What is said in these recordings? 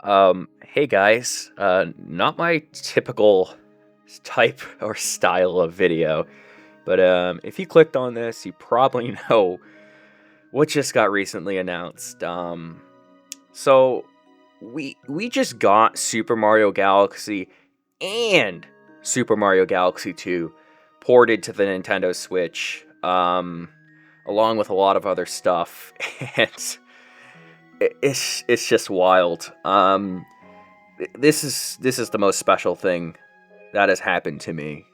Hey guys, not my typical type or style of video, but if you clicked on this, you probably know what just got recently announced. So we just got Super Mario Galaxy and Super Mario Galaxy 2 ported to the Nintendo Switch, along with a lot of other stuff, and it's just wild. This is the most special thing that has happened to me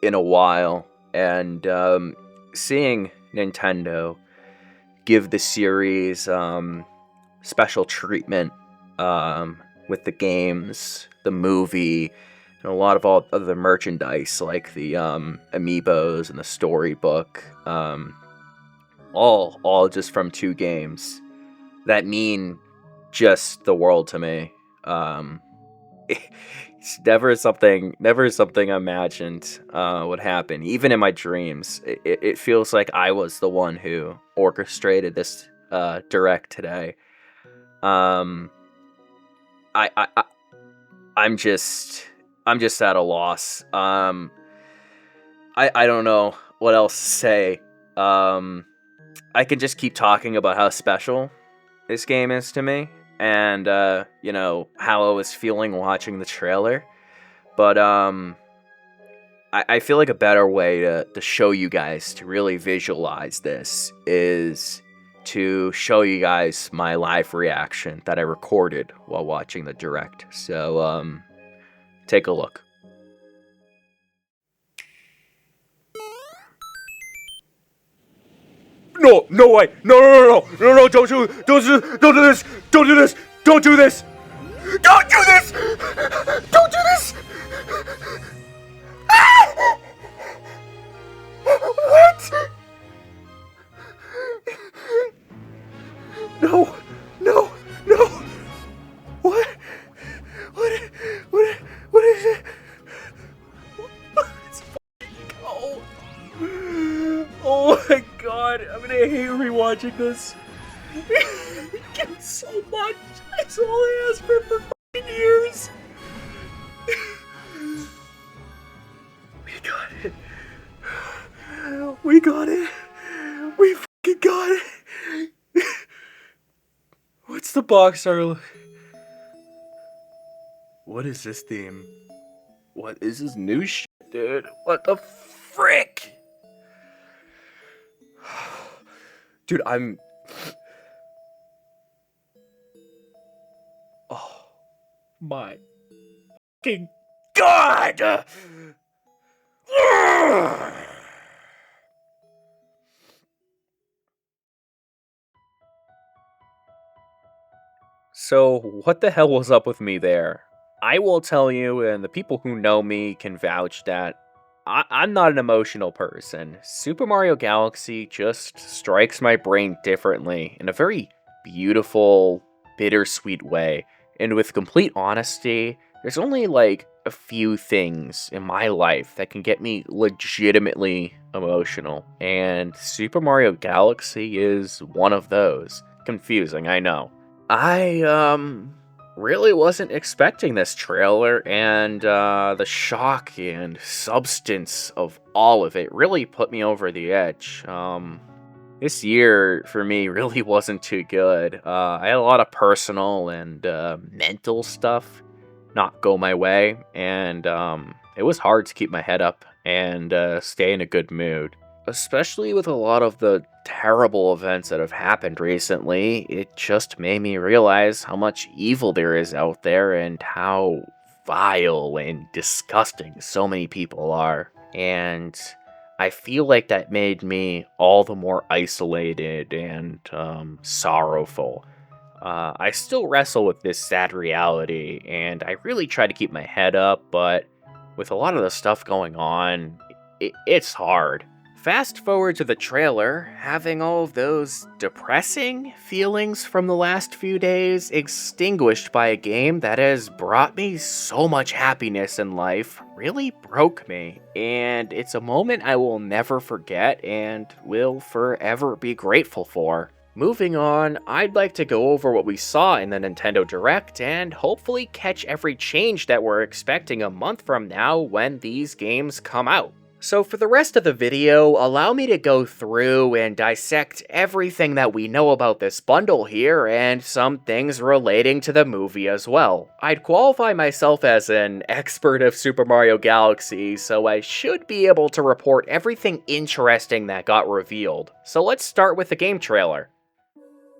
in a while, and seeing Nintendo give the series special treatment with the games, the movie, and a lot of all other merchandise like the amiibos and the storybook, all just from two games that mean just the world to me. Um, it's never something I imagined would happen. Even in my dreams, it feels like I was the one who orchestrated this direct today. Um, I, I, I I'm just at a loss. I don't know what else to say. Um, I can just keep talking about how special this game is to me, and how I was feeling watching the trailer. But I feel like a better way to show you guys to really visualize this is to show you guys my live reaction that I recorded while watching the direct. So take a look. No, no way! No, no, no, no, no, no! Don't do this! Don't do this! Don't do this! Don't do this! Don't do this! Ah! What? No, no, no! What? What? What? What is it? Let's go! Oh my god! I'm gonna hate rewatching this. It's so much. It's all I asked for fucking years. We got it. We got it. We fucking got it. What's the box art? What is this theme? What is this new shit, dude? What the frick? Dude, oh my fucking god! So, what the hell was up with me there? I will tell you, and the people who know me can vouch that I'm not an emotional person. Super Mario Galaxy just strikes my brain differently in a very beautiful, bittersweet way. And with complete honesty, there's only like a few things in my life that can get me legitimately emotional. And Super Mario Galaxy is one of those. Confusing, I know. I really wasn't expecting this trailer, and the shock and substance of all of it really put me over the edge. This year for me really wasn't too good. I had a lot of personal and mental stuff not go my way, and it was hard to keep my head up and stay in a good mood. Especially with a lot of the terrible events that have happened recently, it just made me realize how much evil there is out there and how vile and disgusting so many people are. And I feel like that made me all the more isolated and sorrowful. I still wrestle with this sad reality, and I really try to keep my head up, but with a lot of the stuff going on, it's hard. Fast forward to the trailer, having all of those depressing feelings from the last few days extinguished by a game that has brought me so much happiness in life really broke me, and it's a moment I will never forget and will forever be grateful for. Moving on, I'd like to go over what we saw in the Nintendo Direct and hopefully catch every change that we're expecting a month from now when these games come out. So for the rest of the video, allow me to go through and dissect everything that we know about this bundle here and some things relating to the movie as well. I'd qualify myself as an expert of Super Mario Galaxy, so I should be able to report everything interesting that got revealed. So let's start with the game trailer.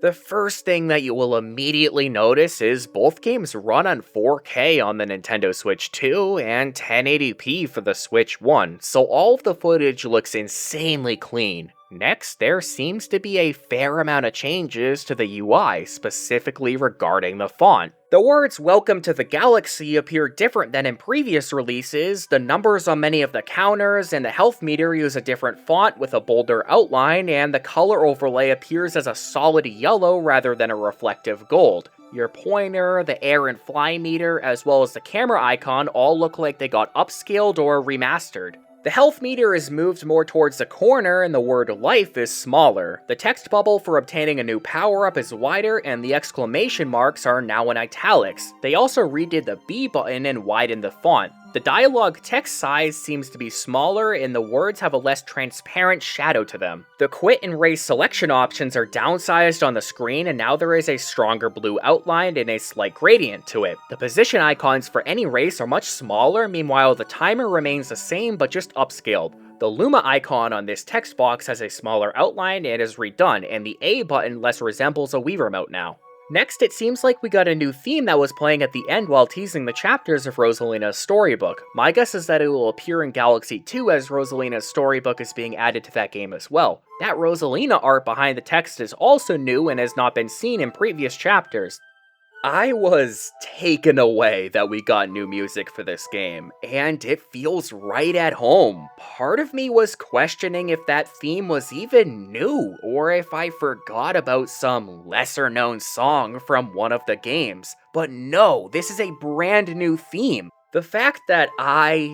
The first thing that you will immediately notice is both games run on 4K on the Nintendo Switch 2 and 1080p for the Switch 1, so all of the footage looks insanely clean. Next, there seems to be a fair amount of changes to the UI, specifically regarding the font. The words "Welcome to the Galaxy" appear different than in previous releases, the numbers on many of the counters and the health meter use a different font with a bolder outline, and the color overlay appears as a solid yellow rather than a reflective gold. Your pointer, the air and fly meter, as well as the camera icon all look like they got upscaled or remastered. The health meter is moved more towards the corner and the word "life" is smaller. The text bubble for obtaining a new power-up is wider and the exclamation marks are now in italics. They also redid the B button and widened the font. The dialogue text size seems to be smaller and the words have a less transparent shadow to them. The quit and race selection options are downsized on the screen and now there is a stronger blue outline and a slight gradient to it. The position icons for any race are much smaller, meanwhile the timer remains the same but just upscaled. The Luma icon on this text box has a smaller outline and is redone, and the A button less resembles a Wii remote now. Next, it seems like we got a new theme that was playing at the end while teasing the chapters of Rosalina's storybook. My guess is that it will appear in Galaxy 2 as Rosalina's storybook is being added to that game as well. That Rosalina art behind the text is also new and has not been seen in previous chapters. I was taken away that we got new music for this game, and it feels right at home. Part of me was questioning if that theme was even new, or if I forgot about some lesser known song from one of the games. But no, this is a brand new theme. The fact that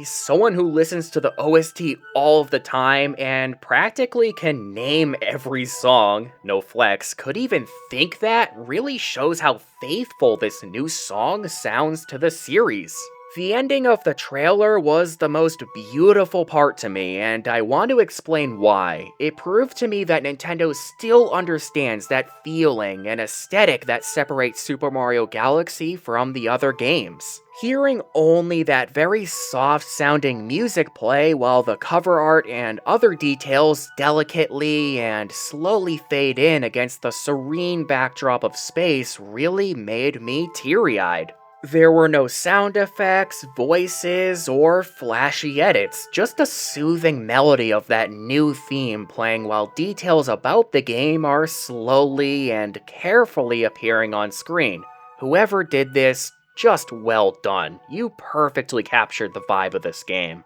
someone who listens to the OST all of the time and practically can name every song, no flex, could even think that really shows how faithful this new song sounds to the series. The ending of the trailer was the most beautiful part to me, and I want to explain why. It proved to me that Nintendo still understands that feeling and aesthetic that separates Super Mario Galaxy from the other games. Hearing only that very soft-sounding music play while the cover art and other details delicately and slowly fade in against the serene backdrop of space really made me teary-eyed. There were no sound effects, voices, or flashy edits, just a soothing melody of that new theme playing while details about the game are slowly and carefully appearing on screen. Whoever did this, just well done. You perfectly captured the vibe of this game.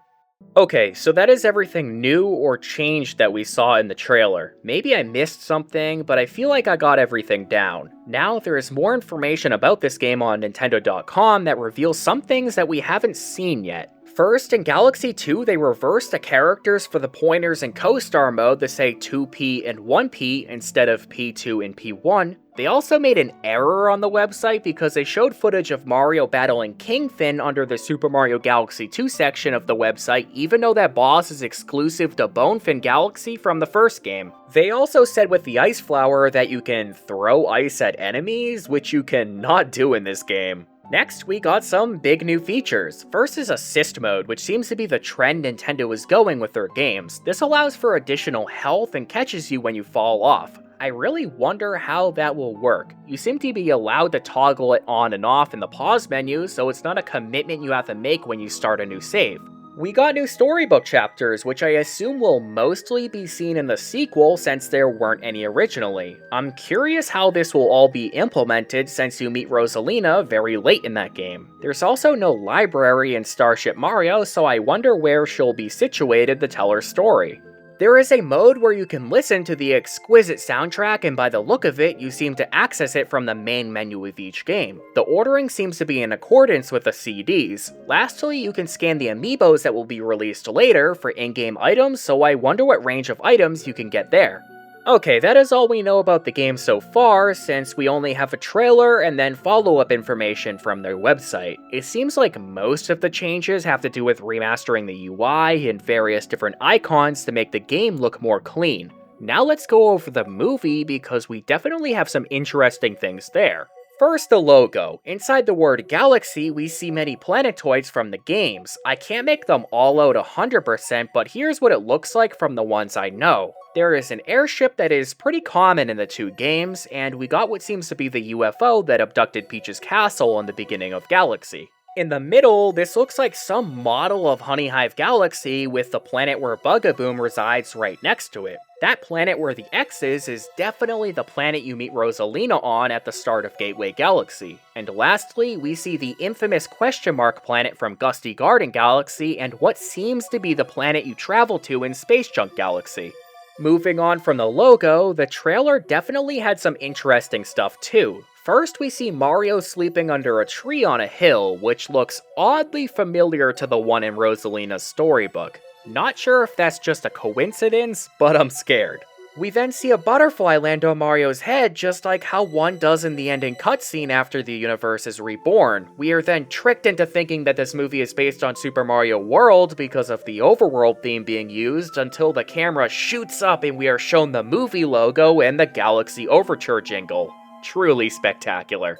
Okay, so that is everything new or changed that we saw in the trailer. Maybe I missed something, but I feel like I got everything down. Now there is more information about this game on Nintendo.com that reveals some things that we haven't seen yet. First, in Galaxy 2, they reversed the characters for the pointers in Co-Star mode to say 2P and 1P instead of P2 and P1. They also made an error on the website because they showed footage of Mario battling Kingfin under the Super Mario Galaxy 2 section of the website, even though that boss is exclusive to Bonefin Galaxy from the first game. They also said with the Ice Flower that you can throw ice at enemies, which you cannot do in this game. Next, we got some big new features. First is Assist Mode, which seems to be the trend Nintendo is going with their games. This allows for additional health and catches you when you fall off. I really wonder how that will work. You seem to be allowed to toggle it on and off in the pause menu, so it's not a commitment you have to make when you start a new save. We got new storybook chapters, which I assume will mostly be seen in the sequel since there weren't any originally. I'm curious how this will all be implemented since you meet Rosalina very late in that game. There's also no library in Starship Mario, so I wonder where she'll be situated to tell her story. There is a mode where you can listen to the exquisite soundtrack, and by the look of it, you seem to access it from the main menu of each game. The ordering seems to be in accordance with the CDs. Lastly, you can scan the amiibos that will be released later for in-game items, so I wonder what range of items you can get there. Okay, that is all we know about the game so far, since we only have a trailer and then follow-up information from their website. It seems like most of the changes have to do with remastering the UI and various different icons to make the game look more clean. Now let's go over the movie because we definitely have some interesting things there. First, the logo. Inside the word galaxy, we see many planetoids from the games. I can't make them all out 100%, but here's what it looks like from the ones I know. There is an airship that is pretty common in the two games, and we got what seems to be the UFO that abducted Peach's castle in the beginning of Galaxy. In the middle, this looks like some model of Honey Hive Galaxy with the planet where Bugaboom resides right next to it. That planet where the X is definitely the planet you meet Rosalina on at the start of Gateway Galaxy. And lastly, we see the infamous question mark planet from Gusty Garden Galaxy and what seems to be the planet you travel to in Space Junk Galaxy. Moving on from the logo, the trailer definitely had some interesting stuff too. First, we see Mario sleeping under a tree on a hill, which looks oddly familiar to the one in Rosalina's storybook. Not sure if that's just a coincidence, but I'm scared. We then see a butterfly land on Mario's head, just like how one does in the ending cutscene after the universe is reborn. We are then tricked into thinking that this movie is based on Super Mario World because of the overworld theme being used, until the camera shoots up and we are shown the movie logo and the Galaxy Overture jingle. Truly spectacular.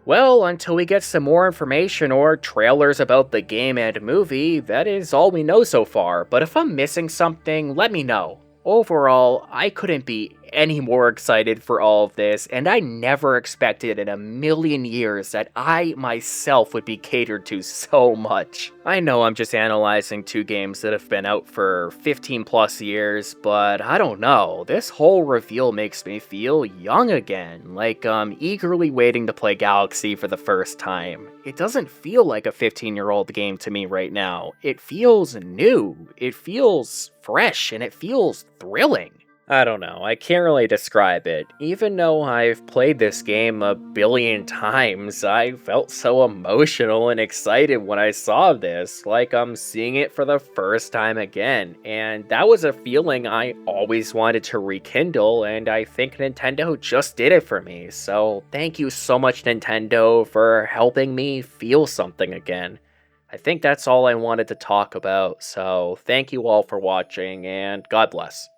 Well, until we get some more information or trailers about the game and movie, that is all we know so far, but if I'm missing something, let me know. Overall, I couldn't be any more excited for all of this, and I never expected in a million years that I myself would be catered to so much. I know I'm just analyzing two games that have been out for 15 plus years, but I don't know, this whole reveal makes me feel young again, like I'm eagerly waiting to play Galaxy for the first time. It doesn't feel like a 15-year-old game to me right now. It feels new, it feels fresh, and it feels thrilling. I don't know, I can't really describe it. Even though I've played this game a billion times, I felt so emotional and excited when I saw this, like I'm seeing it for the first time again. And that was a feeling I always wanted to rekindle, and I think Nintendo just did it for me. So thank you so much, Nintendo, for helping me feel something again. I think that's all I wanted to talk about, so thank you all for watching, and God bless.